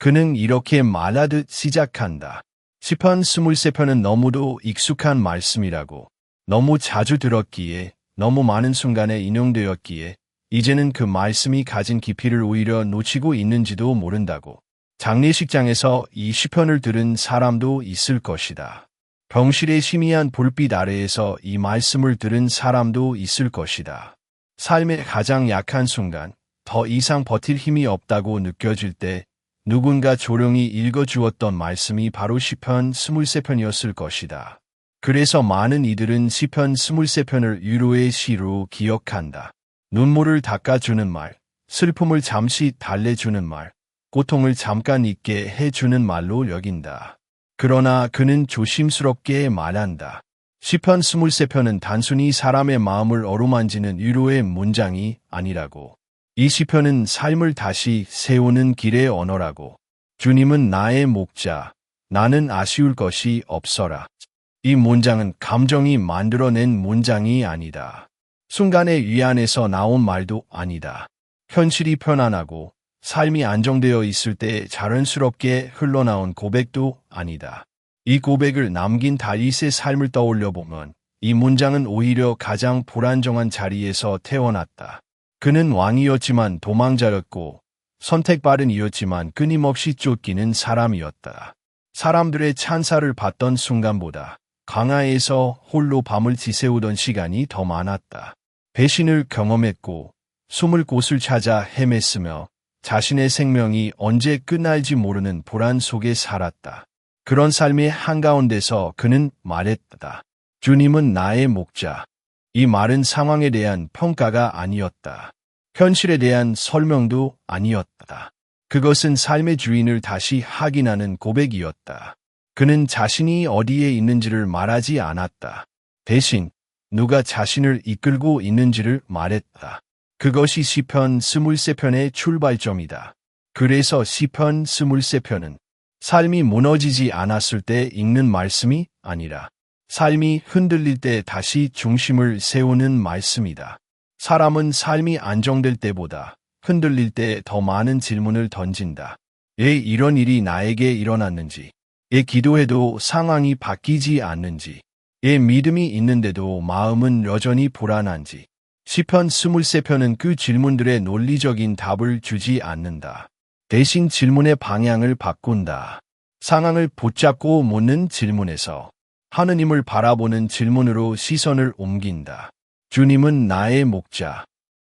그는 이렇게 말하듯 시작한다. 시편 23편은 너무도 익숙한 말씀이라고, 너무 자주 들었기에, 너무 많은 순간에 인용되었기에 이제는 그 말씀이 가진 깊이를 오히려 놓치고 있는지도 모른다고. 장례식장에서 이 시편을 들은 사람도 있을 것이다. 병실의 희미한 불빛 아래에서 이 말씀을 들은 사람도 있을 것이다. 삶의 가장 약한 순간, 더 이상 버틸 힘이 없다고 느껴질 때 누군가 조용히 읽어주었던 말씀이 바로 시편 23편이었을 것이다. 그래서 많은 이들은 시편 23편을 위로의 시로 기억한다. 눈물을 닦아주는 말, 슬픔을 잠시 달래주는 말, 고통을 잠깐 잊게 해주는 말로 여긴다. 그러나 그는 조심스럽게 말한다. 시편 23편은 단순히 사람의 마음을 어루만지는 위로의 문장이 아니라고. 이 시편은 삶을 다시 세우는 길의 언어라고. 주님은 나의 목자, 나는 아쉬울 것이 없어라. 이 문장은 감정이 만들어낸 문장이 아니다. 순간의 위안에서 나온 말도 아니다. 현실이 편안하고 삶이 안정되어 있을 때 자연스럽게 흘러나온 고백도 아니다. 이 고백을 남긴 다윗의 삶을 떠올려 보면 이 문장은 오히려 가장 불안정한 자리에서 태어났다. 그는 왕이었지만 도망자였고 선택받은 이였지만 끊임없이 쫓기는 사람이었다. 사람들의 찬사를 받던 순간보다 광야에서 홀로 밤을 지새우던 시간이 더 많았다. 배신을 경험했고 숨을 곳을 찾아 헤맸으며 자신의 생명이 언제 끝날지 모르는 불안 속에 살았다. 그런 삶의 한가운데서 그는 말했다. 주님은 나의 목자. 이 말은 상황에 대한 평가가 아니었다. 현실에 대한 설명도 아니었다. 그것은 삶의 주인을 다시 확인하는 고백이었다. 그는 자신이 어디에 있는지를 말하지 않았다. 대신 누가 자신을 이끌고 있는지를 말했다. 그것이 시편 23편의 출발점이다. 그래서 시편 23편은 삶이 무너지지 않았을 때 읽는 말씀이 아니라 삶이 흔들릴 때 다시 중심을 세우는 말씀이다. 사람은 삶이 안정될 때보다 흔들릴 때 더 많은 질문을 던진다. 왜 이런 일이 나에게 일어났는지, 왜 기도해도 상황이 바뀌지 않는지, 왜 믿음이 있는데도 마음은 여전히 불안한지. 시편 23편은 그 질문들의 논리적인 답을 주지 않는다. 대신 질문의 방향을 바꾼다. 상황을 붙잡고 묻는 질문에서 하느님을 바라보는 질문으로 시선을 옮긴다. 주님은 나의 목자.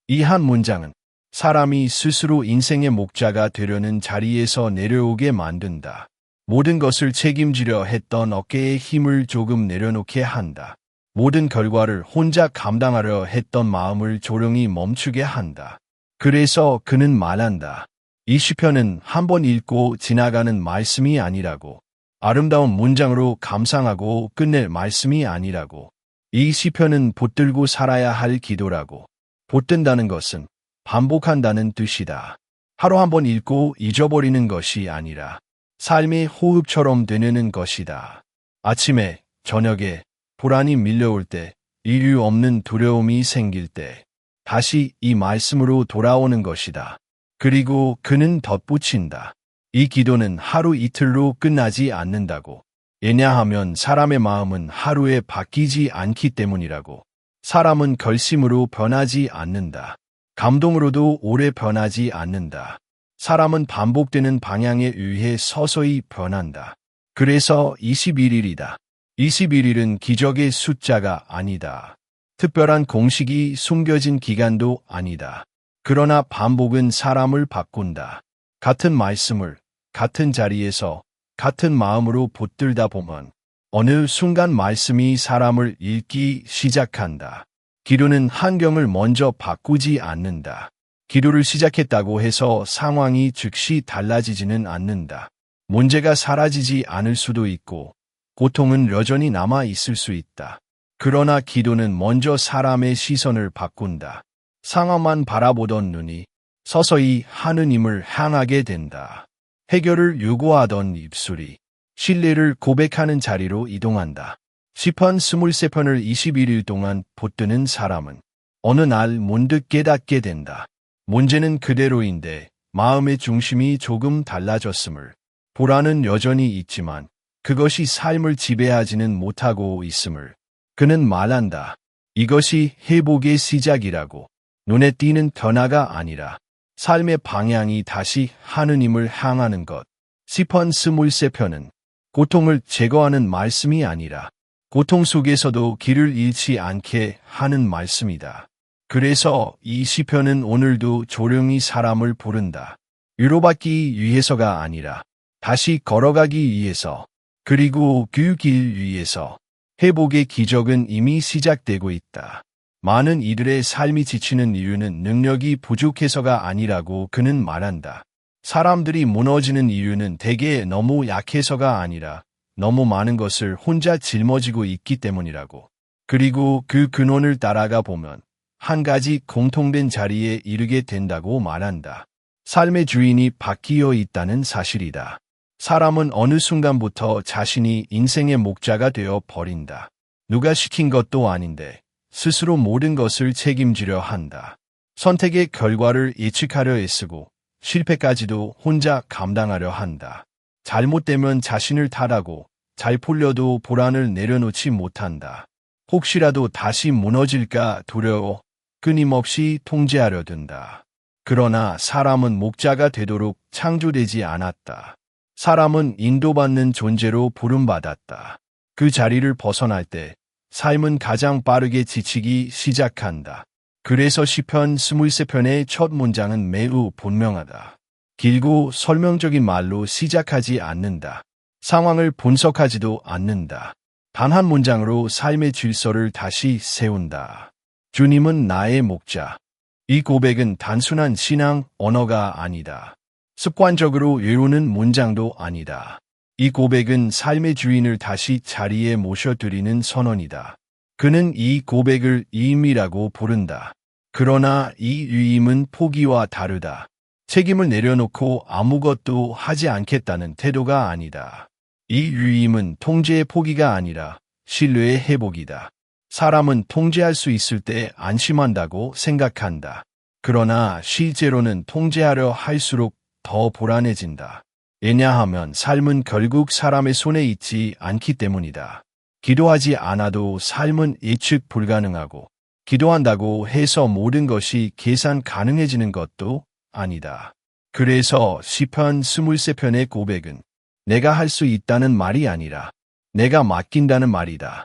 이 한 문장은 사람이 스스로 인생의 목자가 되려는 자리에서 내려오게 만든다. 모든 것을 책임지려 했던 어깨에 힘을 조금 내려놓게 한다. 모든 결과를 혼자 감당하려 했던 마음을 조용히 멈추게 한다. 그래서 그는 말한다. 이 시편은 한번 읽고 지나가는 말씀이 아니라고. 아름다운 문장으로 감상하고 끝낼 말씀이 아니라고. 이 시편은 붙들고 살아야 할 기도라고. 붙든다는 것은 반복한다는 뜻이다. 하루 한 번 읽고 잊어버리는 것이 아니라 삶의 호흡처럼 되뇌는 것이다. 아침에, 저녁에, 불안이 밀려올 때, 이유 없는 두려움이 생길 때, 다시 이 말씀으로 돌아오는 것이다. 그리고 그는 덧붙인다. 이 기도는 하루 이틀로 끝나지 않는다고. 왜냐하면 사람의 마음은 하루에 바뀌지 않기 때문이라고. 사람은 결심으로 변하지 않는다. 감동으로도 오래 변하지 않는다. 사람은 반복되는 방향에 의해 서서히 변한다. 그래서 21일이다. 21일은 기적의 숫자가 아니다. 특별한 공식이 숨겨진 기간도 아니다. 그러나 반복은 사람을 바꾼다. 같은 말씀을 같은 자리에서 같은 마음으로 붙들다 보면 어느 순간 말씀이 사람을 읽기 시작한다. 기도는 환경을 먼저 바꾸지 않는다. 기도를 시작했다고 해서 상황이 즉시 달라지지는 않는다. 문제가 사라지지 않을 수도 있고 고통은 여전히 남아 있을 수 있다. 그러나 기도는 먼저 사람의 시선을 바꾼다. 상황만 바라보던 눈이 서서히 하느님을 향하게 된다. 해결을 요구하던 입술이 신뢰를 고백하는 자리로 이동한다. 시편 23편을 21일 동안 붙드는 사람은 어느 날 문득 깨닫게 된다. 문제는 그대로인데 마음의 중심이 조금 달라졌음을. 불안은 여전히 있지만 그것이 삶을 지배하지는 못하고 있음을. 그는 말한다. 이것이 회복의 시작이라고. 눈에 띄는 변화가 아니라 삶의 방향이 다시 하느님을 향하는 것. 시편 23편은 고통을 제거하는 말씀이 아니라 고통 속에서도 길을 잃지 않게 하는 말씀이다. 그래서 이 시편은 오늘도 조용히 사람을 부른다. 위로받기 위해서가 아니라 다시 걸어가기 위해서, 그리고 그 길 위에서 회복의 기적은 이미 시작되고 있다. 많은 이들의 삶이 지치는 이유는 능력이 부족해서가 아니라고 그는 말한다. 사람들이 무너지는 이유는 대개 너무 약해서가 아니라 너무 많은 것을 혼자 짊어지고 있기 때문이라고. 그리고 그 근원을 따라가 보면 한 가지 공통된 자리에 이르게 된다고 말한다. 삶의 주인이 바뀌어 있다는 사실이다. 사람은 어느 순간부터 자신이 인생의 목자가 되어 버린다. 누가 시킨 것도 아닌데 스스로 모든 것을 책임지려 한다. 선택의 결과를 예측하려 애쓰고 실패까지도 혼자 감당하려 한다. 잘못되면 자신을 탓하고 잘 풀려도 불안을 내려놓지 못한다. 혹시라도 다시 무너질까 두려워 끊임없이 통제하려 든다. 그러나 사람은 목자가 되도록 창조되지 않았다. 사람은 인도받는 존재로 부름받았다. 그 자리를 벗어날 때 삶은 가장 빠르게 지치기 시작한다. 그래서 시편 23편의 첫 문장은 매우 분명하다. 길고 설명적인 말로 시작하지 않는다. 상황을 분석하지도 않는다. 단 한 문장으로 삶의 질서를 다시 세운다. 주님은 나의 목자. 이 고백은 단순한 신앙 언어가 아니다. 습관적으로 외우는 문장도 아니다. 이 고백은 삶의 주인을 다시 자리에 모셔드리는 선언이다. 그는 이 고백을 위임이라고 부른다. 그러나 이 위임은 포기와 다르다. 책임을 내려놓고 아무것도 하지 않겠다는 태도가 아니다. 이 위임은 통제의 포기가 아니라 신뢰의 회복이다. 사람은 통제할 수 있을 때 안심한다고 생각한다. 그러나 실제로는 통제하려 할수록 더 불안해진다. 왜냐하면 삶은 결국 사람의 손에 있지 않기 때문이다. 기도하지 않아도 삶은 예측 불가능하고 기도한다고 해서 모든 것이 계산 가능해지는 것도 아니다. 그래서 시편 23편의 고백은 내가 할 수 있다는 말이 아니라 내가 맡긴다는 말이다.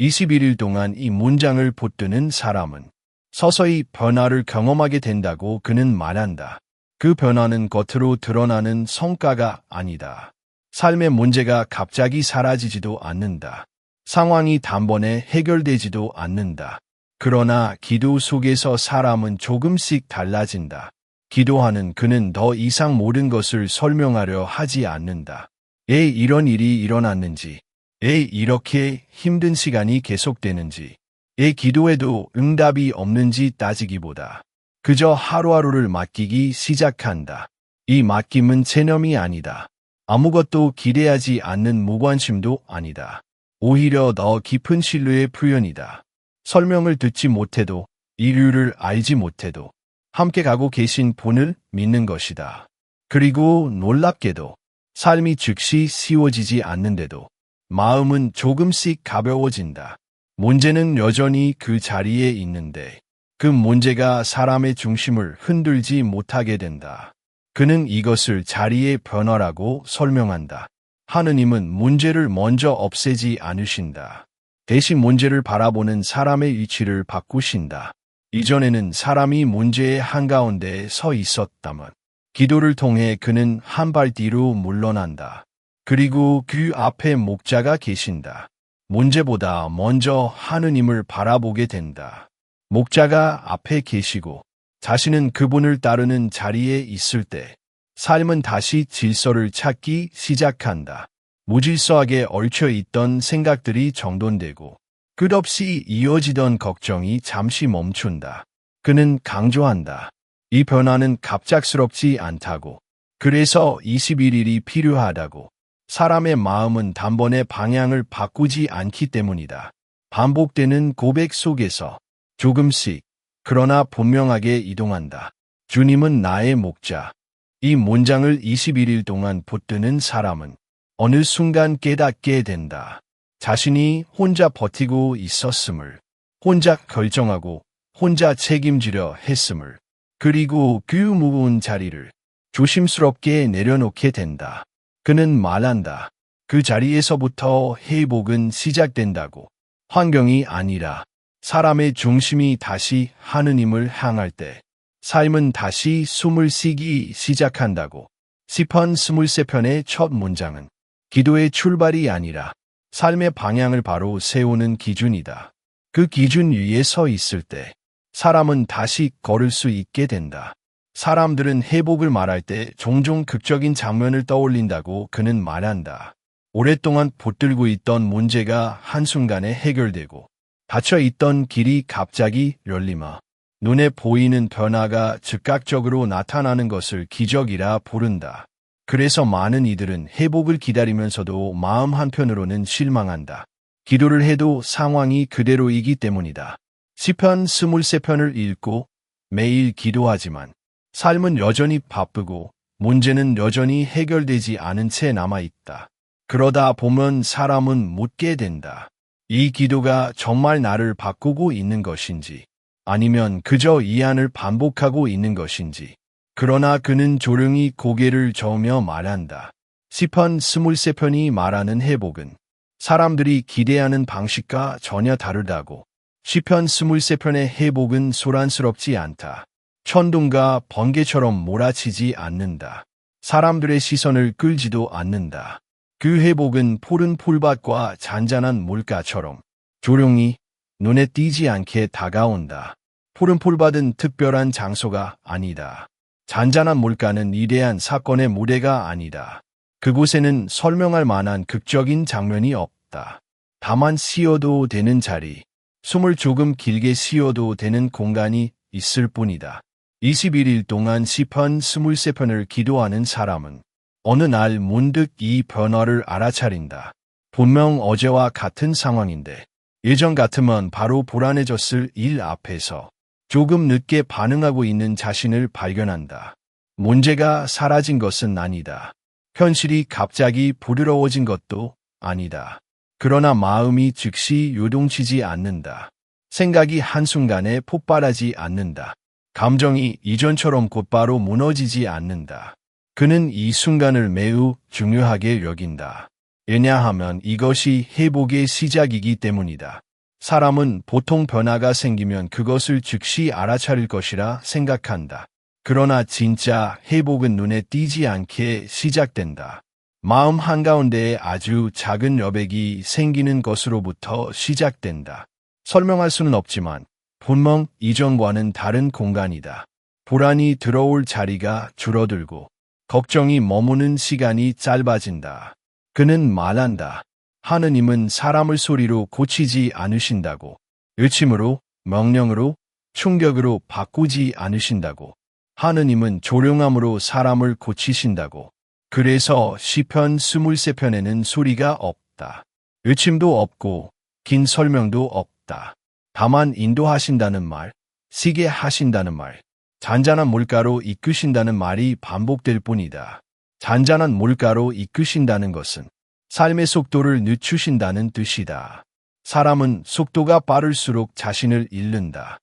21일 동안 이 문장을 붙드는 사람은 서서히 변화를 경험하게 된다고 그는 말한다. 그 변화는 겉으로 드러나는 성과가 아니다. 삶의 문제가 갑자기 사라지지도 않는다. 상황이 단번에 해결되지도 않는다. 그러나 기도 속에서 사람은 조금씩 달라진다. 기도하는 그는 더 이상 모든 것을 설명하려 하지 않는다. 왜 이런 일이 일어났는지, 왜 이렇게 힘든 시간이 계속되는지, 왜 기도해도 응답이 없는지 따지기보다 그저 하루하루를 맡기기 시작한다. 이 맡김은 체념이 아니다. 아무것도 기대하지 않는 무관심도 아니다. 오히려 더 깊은 신뢰의 표현이다. 설명을 듣지 못해도, 이유를 알지 못해도 함께 가고 계신 분을 믿는 것이다. 그리고 놀랍게도 삶이 즉시 쉬워지지 않는데도 마음은 조금씩 가벼워진다. 문제는 여전히 그 자리에 있는데 그 문제가 사람의 중심을 흔들지 못하게 된다. 그는 이것을 자리의 변화라고 설명한다. 하느님은 문제를 먼저 없애지 않으신다. 대신 문제를 바라보는 사람의 위치를 바꾸신다. 이전에는 사람이 문제의 한가운데 서 있었다면 기도를 통해 그는 한 발 뒤로 물러난다. 그리고 그 앞에 목자가 계신다. 문제보다 먼저 하느님을 바라보게 된다. 목자가 앞에 계시고 자신은 그분을 따르는 자리에 있을 때 삶은 다시 질서를 찾기 시작한다. 무질서하게 얽혀있던 생각들이 정돈되고 끝없이 이어지던 걱정이 잠시 멈춘다. 그는 강조한다. 이 변화는 갑작스럽지 않다고. 그래서 21일이 필요하다고. 사람의 마음은 단번에 방향을 바꾸지 않기 때문이다. 반복되는 고백 속에서 조금씩, 그러나 분명하게 이동한다. 주님은 나의 목자. 이 문장을 21일 동안 붙드는 사람은 어느 순간 깨닫게 된다. 자신이 혼자 버티고 있었음을, 혼자 결정하고 혼자 책임지려 했음을, 그리고 그 무거운 자리를 조심스럽게 내려놓게 된다. 그는 말한다. 그 자리에서부터 회복은 시작된다고. 환경이 아니라 사람의 중심이 다시 하느님을 향할 때 삶은 다시 숨을 쉬기 시작한다고. 시편 23편의 첫 문장은 기도의 출발이 아니라 삶의 방향을 바로 세우는 기준이다. 그 기준 위에 서 있을 때 사람은 다시 걸을 수 있게 된다. 사람들은 회복을 말할 때 종종 극적인 장면을 떠올린다고 그는 말한다. 오랫동안 붙들고 있던 문제가 한순간에 해결되고 닫혀 있던 길이 갑자기 열리며 눈에 보이는 변화가 즉각적으로 나타나는 것을 기적이라 부른다. 그래서 많은 이들은 회복을 기다리면서도 마음 한편으로는 실망한다. 기도를 해도 상황이 그대로이기 때문이다. 시편 23편을 읽고 매일 기도하지만 삶은 여전히 바쁘고 문제는 여전히 해결되지 않은 채 남아있다. 그러다 보면 사람은 묻게 된다. 이 기도가 정말 나를 바꾸고 있는 것인지 아니면 그저 이 안을 반복하고 있는 것인지. 그러나 그는 조용히 고개를 저으며 말한다. 시편 23편이 말하는 회복은 사람들이 기대하는 방식과 전혀 다르다고. 시편 23편의 회복은 소란스럽지 않다. 천둥과 번개처럼 몰아치지 않는다. 사람들의 시선을 끌지도 않는다. 그 회복은 푸른 풀밭과 잔잔한 물가처럼 조용히 눈에 띄지 않게 다가온다. 푸른 풀밭은 특별한 장소가 아니다. 잔잔한 물가는 위대한 사건의 무대가 아니다. 그곳에는 설명할 만한 극적인 장면이 없다. 다만 쉬어도 되는 자리, 숨을 조금 길게 쉬어도 되는 공간이 있을 뿐이다. 21일 동안 시편 23편을 기도하는 사람은 어느 날 문득 이 변화를 알아차린다. 분명 어제와 같은 상황인데 예전 같으면 바로 불안해졌을 일 앞에서 조금 늦게 반응하고 있는 자신을 발견한다. 문제가 사라진 것은 아니다. 현실이 갑자기 부드러워진 것도 아니다. 그러나 마음이 즉시 요동치지 않는다. 생각이 한순간에 폭발하지 않는다. 감정이 이전처럼 곧바로 무너지지 않는다. 그는 이 순간을 매우 중요하게 여긴다. 왜냐하면 이것이 회복의 시작이기 때문이다. 사람은 보통 변화가 생기면 그것을 즉시 알아차릴 것이라 생각한다. 그러나 진짜 회복은 눈에 띄지 않게 시작된다. 마음 한가운데에 아주 작은 여백이 생기는 것으로부터 시작된다. 설명할 수는 없지만 분명 이전과는 다른 공간이다. 불안이 들어올 자리가 줄어들고 걱정이 머무는 시간이 짧아진다. 그는 말한다. 하느님은 사람을 소리로 고치지 않으신다고. 외침으로, 명령으로, 충격으로 바꾸지 않으신다고. 하느님은 조용함으로 사람을 고치신다고. 그래서 시편 23편에는 소리가 없다. 외침도 없고 긴 설명도 없다. 다만 인도하신다는 말, 쉬게 하신다는 말, 잔잔한 물가로 이끄신다는 말이 반복될 뿐이다. 잔잔한 물가로 이끄신다는 것은 삶의 속도를 늦추신다는 뜻이다. 사람은 속도가 빠를수록 자신을 잃는다.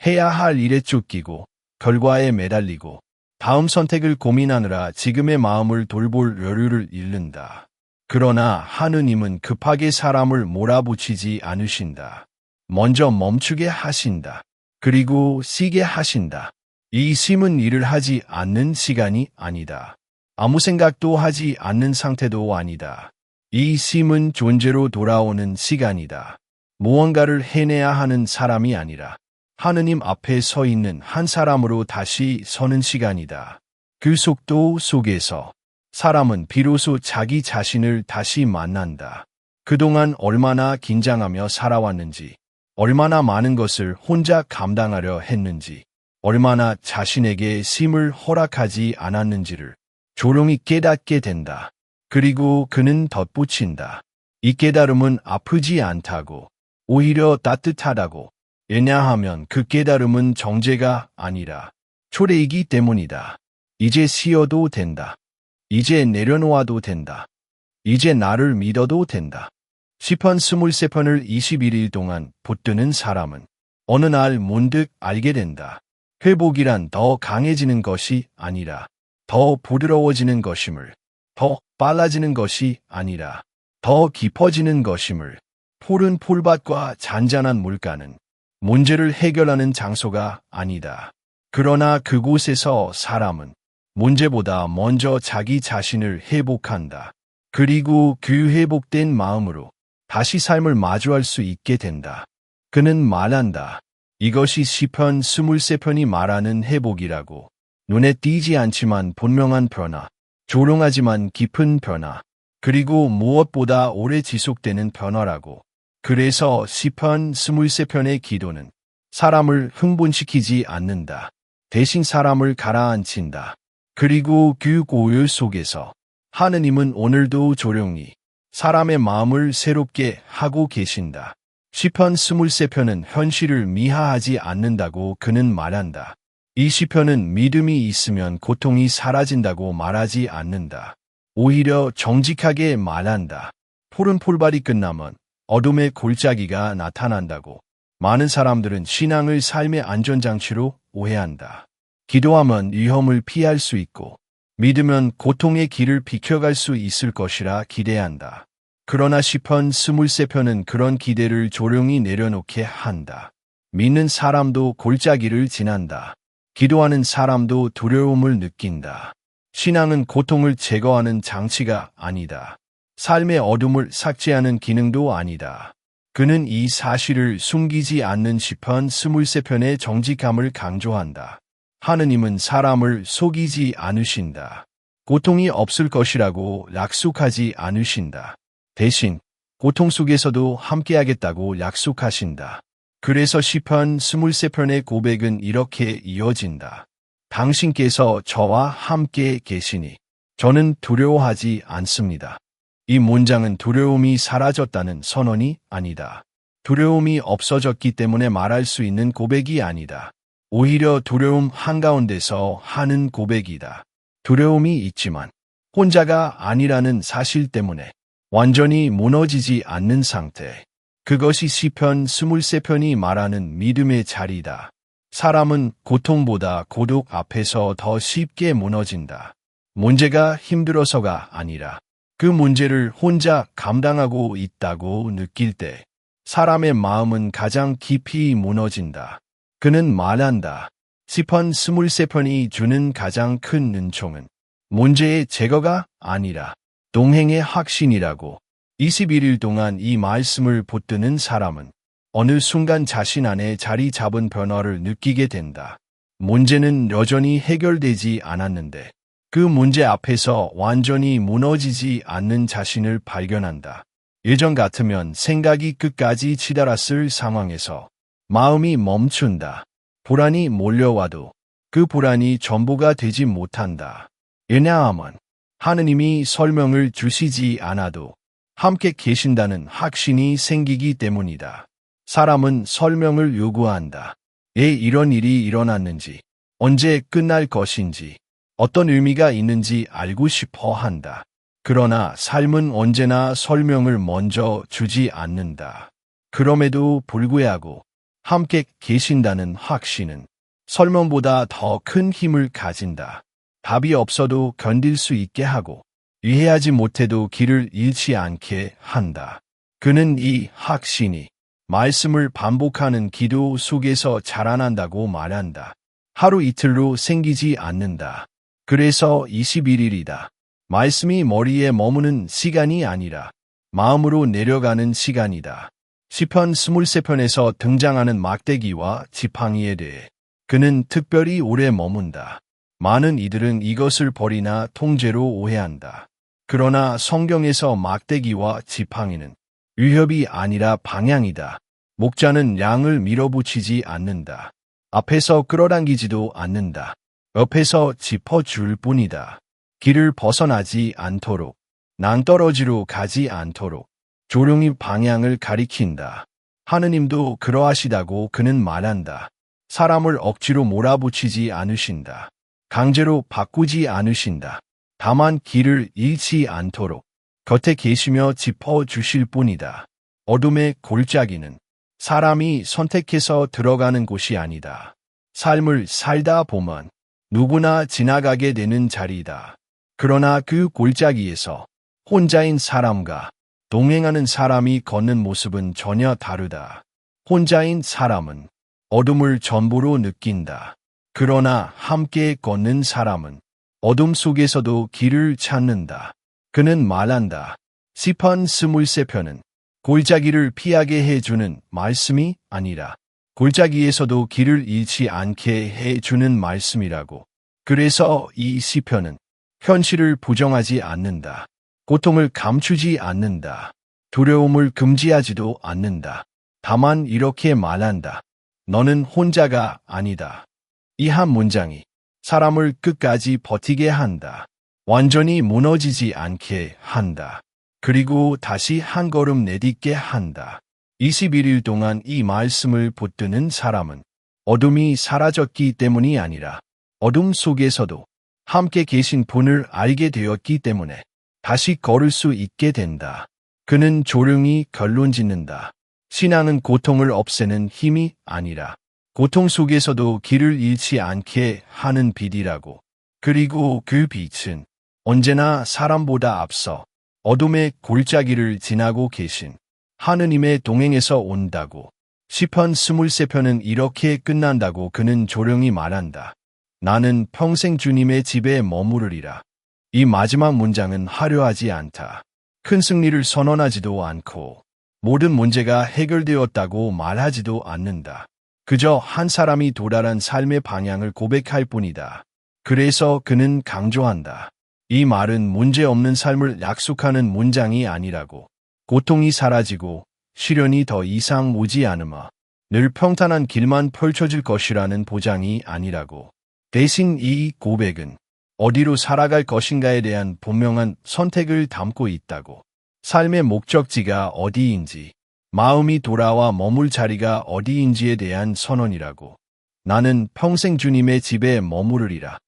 해야 할 일에 쫓기고 결과에 매달리고 다음 선택을 고민하느라 지금의 마음을 돌볼 여유를 잃는다. 그러나 하느님은 급하게 사람을 몰아붙이지 않으신다. 먼저 멈추게 하신다. 그리고 쉬게 하신다. 이 쉼은 일을 하지 않는 시간이 아니다. 아무 생각도 하지 않는 상태도 아니다. 이 쉼은 존재로 돌아오는 시간이다. 무언가를 해내야 하는 사람이 아니라 하느님 앞에 서 있는 한 사람으로 다시 서는 시간이다. 그 속도 속에서 사람은 비로소 자기 자신을 다시 만난다. 그동안 얼마나 긴장하며 살아왔는지, 얼마나 많은 것을 혼자 감당하려 했는지, 얼마나 자신에게 쉼을 허락하지 않았는지를 조용히 깨닫게 된다. 그리고 그는 덧붙인다. 이 깨달음은 아프지 않다고, 오히려 따뜻하다고. 왜냐하면 그 깨달음은 정죄가 아니라 초래이기 때문이다. 이제 쉬어도 된다. 이제 내려놓아도 된다. 이제 나를 믿어도 된다. 시편 23편을 21일 동안 붙드는 사람은 어느 날 문득 알게 된다. 회복이란 더 강해지는 것이 아니라 더 부드러워지는 것임을, 더 빨라지는 것이 아니라 더 깊어지는 것임을. 푸른 풀밭과 잔잔한 물가는 문제를 해결하는 장소가 아니다. 그러나 그곳에서 사람은 문제보다 먼저 자기 자신을 회복한다. 그리고 그 회복된 마음으로 다시 삶을 마주할 수 있게 된다. 그는 말한다. 이것이 시편 23편이 말하는 회복이라고. 눈에 띄지 않지만 분명한 변화, 조롱하지만 깊은 변화, 그리고 무엇보다 오래 지속되는 변화라고. 그래서 시편 23편의 기도는 사람을 흥분시키지 않는다. 대신 사람을 가라앉힌다. 그리고 그 고요 속에서 하느님은 오늘도 조용히 사람의 마음을 새롭게 하고 계신다. 시편 23편은 현실을 미화하지 않는다고 그는 말한다. 이 시편은 믿음이 있으면 고통이 사라진다고 말하지 않는다. 오히려 정직하게 말한다. 푸른 풀밭이 끝나면 어둠의 골짜기가 나타난다고. 많은 사람들은 신앙을 삶의 안전장치로 오해한다. 기도하면 위험을 피할 수 있고 믿으면 고통의 길을 비켜갈 수 있을 것이라 기대한다. 그러나 시편 23편은 그런 기대를 조용히 내려놓게 한다. 믿는 사람도 골짜기를 지난다. 기도하는 사람도 두려움을 느낀다. 신앙은 고통을 제거하는 장치가 아니다. 삶의 어둠을 삭제하는 기능도 아니다. 그는 이 사실을 숨기지 않는 시편 23편의 정직함을 강조한다. 하느님은 사람을 속이지 않으신다. 고통이 없을 것이라고 약속하지 않으신다. 대신 고통 속에서도 함께하겠다고 약속하신다. 그래서 시편 23편의 고백은 이렇게 이어진다. 당신께서 저와 함께 계시니 저는 두려워하지 않습니다. 이 문장은 두려움이 사라졌다는 선언이 아니다. 두려움이 없어졌기 때문에 말할 수 있는 고백이 아니다. 오히려 두려움 한가운데서 하는 고백이다. 두려움이 있지만 혼자가 아니라는 사실 때문에 완전히 무너지지 않는 상태. 그것이 시편 23편이 말하는 믿음의 자리다. 사람은 고통보다 고독 앞에서 더 쉽게 무너진다. 문제가 힘들어서가 아니라 그 문제를 혼자 감당하고 있다고 느낄 때 사람의 마음은 가장 깊이 무너진다. 그는 말한다. 시편 23편이 주는 가장 큰 은총은 문제의 제거가 아니라 동행의 확신이라고. 21일 동안 이 말씀을 붙드는 사람은 어느 순간 자신 안에 자리 잡은 변화를 느끼게 된다. 문제는 여전히 해결되지 않았는데 그 문제 앞에서 완전히 무너지지 않는 자신을 발견한다. 예전 같으면 생각이 끝까지 치달았을 상황에서 마음이 멈춘다. 불안이 몰려와도 그 불안이 전부가 되지 못한다. 왜냐하면 하느님이 설명을 주시지 않아도 함께 계신다는 확신이 생기기 때문이다. 사람은 설명을 요구한다. 왜 이런 일이 일어났는지, 언제 끝날 것인지, 어떤 의미가 있는지 알고 싶어 한다. 그러나 삶은 언제나 설명을 먼저 주지 않는다. 그럼에도 불구하고 함께 계신다는 확신은 설명보다 더 큰 힘을 가진다. 답이 없어도 견딜 수 있게 하고 이해하지 못해도 길을 잃지 않게 한다. 그는 이 확신이 말씀을 반복하는 기도 속에서 자라난다고 말한다. 하루 이틀로 생기지 않는다. 그래서 21일이다. 말씀이 머리에 머무는 시간이 아니라 마음으로 내려가는 시간이다. 시편 23편에서 등장하는 막대기와 지팡이에 대해 그는 특별히 오래 머문다. 많은 이들은 이것을 벌이나 통제로 오해한다. 그러나 성경에서 막대기와 지팡이는 위협이 아니라 방향이다. 목자는 양을 밀어붙이지 않는다. 앞에서 끌어당기지도 않는다. 옆에서 짚어줄 뿐이다. 길을 벗어나지 않도록, 낭떠러지로 가지 않도록 조용히 방향을 가리킨다. 하느님도 그러하시다고 그는 말한다. 사람을 억지로 몰아붙이지 않으신다. 강제로 바꾸지 않으신다. 다만 길을 잃지 않도록 곁에 계시며 짚어주실 뿐이다. 어둠의 골짜기는 사람이 선택해서 들어가는 곳이 아니다. 삶을 살다 보면 누구나 지나가게 되는 자리이다. 그러나 그 골짜기에서 혼자인 사람과 동행하는 사람이 걷는 모습은 전혀 다르다. 혼자인 사람은 어둠을 전부로 느낀다. 그러나 함께 걷는 사람은 어둠 속에서도 길을 찾는다. 그는 말한다. 시편 23편은 골짜기를 피하게 해주는 말씀이 아니라 골짜기에서도 길을 잃지 않게 해주는 말씀이라고. 그래서 이 시편은 현실을 부정하지 않는다. 고통을 감추지 않는다. 두려움을 금지하지도 않는다. 다만 이렇게 말한다. 너는 혼자가 아니다. 이 한 문장이 사람을 끝까지 버티게 한다. 완전히 무너지지 않게 한다. 그리고 다시 한 걸음 내딛게 한다. 21일 동안 이 말씀을 붙드는 사람은 어둠이 사라졌기 때문이 아니라 어둠 속에서도 함께 계신 분을 알게 되었기 때문에 다시 걸을 수 있게 된다. 그는 조용히 결론 짓는다. 신앙은 고통을 없애는 힘이 아니라 고통 속에서도 길을 잃지 않게 하는 빛이라고. 그리고 그 빛은 언제나 사람보다 앞서 어둠의 골짜기를 지나고 계신 하느님의 동행에서 온다고. 시편 23편은 이렇게 끝난다고 그는 조용히 말한다. 나는 평생 주님의 집에 머무르리라. 이 마지막 문장은 화려하지 않다. 큰 승리를 선언하지도 않고 모든 문제가 해결되었다고 말하지도 않는다. 그저 한 사람이 도달한 삶의 방향을 고백할 뿐이다. 그래서 그는 강조한다. 이 말은 문제없는 삶을 약속하는 문장이 아니라고. 고통이 사라지고 시련이 더 이상 오지 않으며 늘 평탄한 길만 펼쳐질 것이라는 보장이 아니라고. 대신 이 고백은 어디로 살아갈 것인가에 대한 분명한 선택을 담고 있다고. 삶의 목적지가 어디인지, 마음이 돌아와 머물 자리가 어디인지에 대한 선언이라고. 나는 평생 주님의 집에 머무르리라.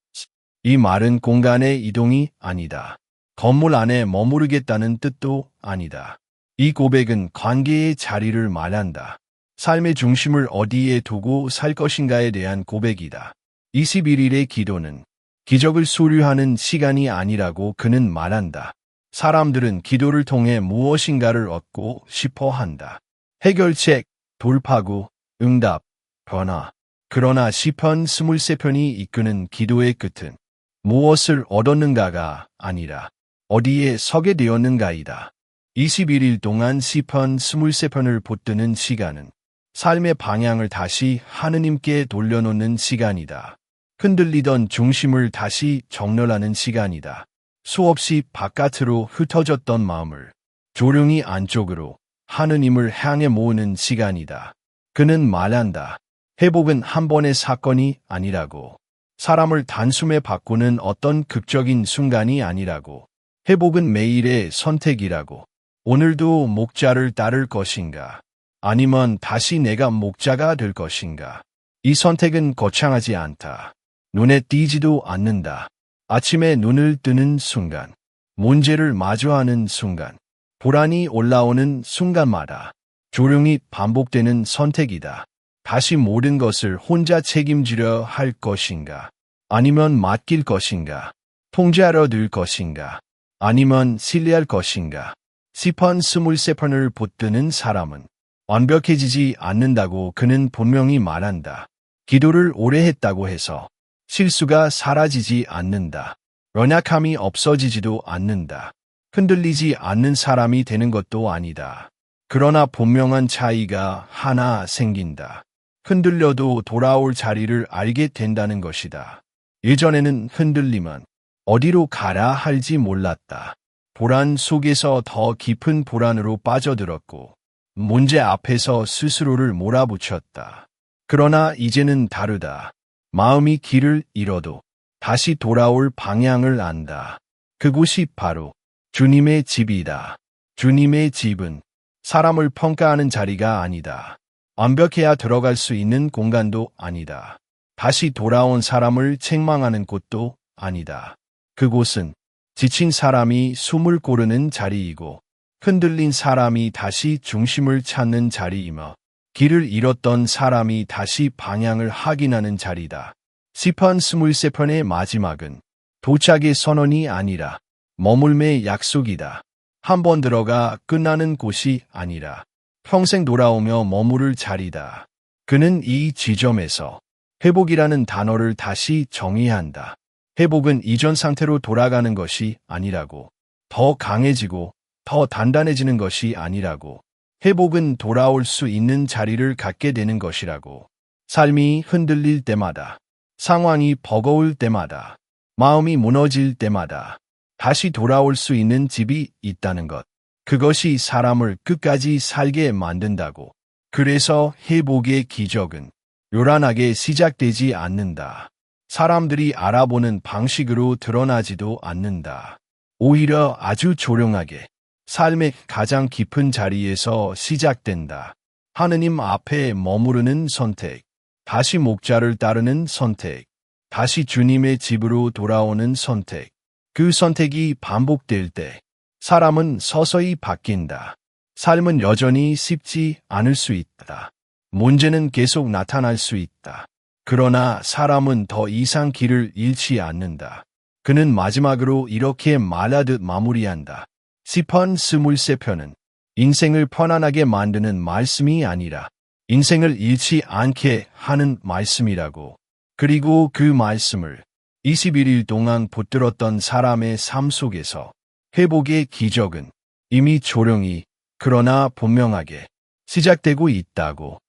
이 말은 공간의 이동이 아니다. 건물 안에 머무르겠다는 뜻도 아니다. 이 고백은 관계의 자리를 말한다. 삶의 중심을 어디에 두고 살 것인가에 대한 고백이다. 21일의 기도는 기적을 소유하는 시간이 아니라고 그는 말한다. 사람들은 기도를 통해 무엇인가를 얻고 싶어 한다. 해결책, 돌파구, 응답, 변화. 그러나 시편 23편이 이끄는 기도의 끝은 무엇을 얻었는가가 아니라 어디에 서게 되었는가이다. 21일 동안 시편 23편을 붙드는 시간은 삶의 방향을 다시 하느님께 돌려놓는 시간이다. 흔들리던 중심을 다시 정렬하는 시간이다. 수없이 바깥으로 흩어졌던 마음을 조용히 안쪽으로 하느님을 향해 모으는 시간이다. 그는 말한다. 회복은 한 번의 사건이 아니라고. 사람을 단숨에 바꾸는 어떤 극적인 순간이 아니라고. 회복은 매일의 선택이라고. 오늘도 목자를 따를 것인가? 아니면 다시 내가 목자가 될 것인가? 이 선택은 거창하지 않다. 눈에 띄지도 않는다. 아침에 눈을 뜨는 순간, 문제를 마주하는 순간, 불안이 올라오는 순간마다 조용히 반복되는 선택이다. 다시 모든 것을 혼자 책임지려 할 것인가? 아니면 맡길 것인가? 통제하려 들 것인가? 아니면 신뢰할 것인가? 시편 23편을 붙드는 사람은 완벽해지지 않는다고 그는 분명히 말한다. 기도를 오래 했다고 해서 실수가 사라지지 않는다. 연약함이 없어지지도 않는다. 흔들리지 않는 사람이 되는 것도 아니다. 그러나 분명한 차이가 하나 생긴다. 흔들려도 돌아올 자리를 알게 된다는 것이다. 예전에는 흔들리면 어디로 가라 할지 몰랐다. 불안 속에서 더 깊은 불안으로 빠져들었고 문제 앞에서 스스로를 몰아붙였다. 그러나 이제는 다르다. 마음이 길을 잃어도 다시 돌아올 방향을 안다. 그곳이 바로 주님의 집이다. 주님의 집은 사람을 평가하는 자리가 아니다. 완벽해야 들어갈 수 있는 공간도 아니다. 다시 돌아온 사람을 책망하는 곳도 아니다. 그곳은 지친 사람이 숨을 고르는 자리이고 흔들린 사람이 다시 중심을 찾는 자리이며 길을 잃었던 사람이 다시 방향을 확인하는 자리다. 시편 23편의 마지막은 도착의 선언이 아니라 머물매의 약속이다. 한 번 들어가 끝나는 곳이 아니라 평생 돌아오며 머무를 자리다. 그는 이 지점에서 회복이라는 단어를 다시 정의한다. 회복은 이전 상태로 돌아가는 것이 아니라고, 더 강해지고 더 단단해지는 것이 아니라고, 회복은 돌아올 수 있는 자리를 갖게 되는 것이라고. 삶이 흔들릴 때마다, 상황이 버거울 때마다, 마음이 무너질 때마다 다시 돌아올 수 있는 집이 있다는 것. 그것이 사람을 끝까지 살게 만든다고. 그래서 회복의 기적은 요란하게 시작되지 않는다. 사람들이 알아보는 방식으로 드러나지도 않는다. 오히려 아주 조용하게 삶의 가장 깊은 자리에서 시작된다. 하느님 앞에 머무르는 선택, 다시 목자를 따르는 선택, 다시 주님의 집으로 돌아오는 선택. 그 선택이 반복될 때 사람은 서서히 바뀐다. 삶은 여전히 쉽지 않을 수 있다. 문제는 계속 나타날 수 있다. 그러나 사람은 더 이상 길을 잃지 않는다. 그는 마지막으로 이렇게 말하듯 마무리한다. 시편 23편은 인생을 편안하게 만드는 말씀이 아니라 인생을 잃지 않게 하는 말씀이라고. 그리고 그 말씀을 21일 동안 붙들었던 사람의 삶 속에서 회복의 기적은 이미 조용히 그러나 분명하게 시작되고 있다고.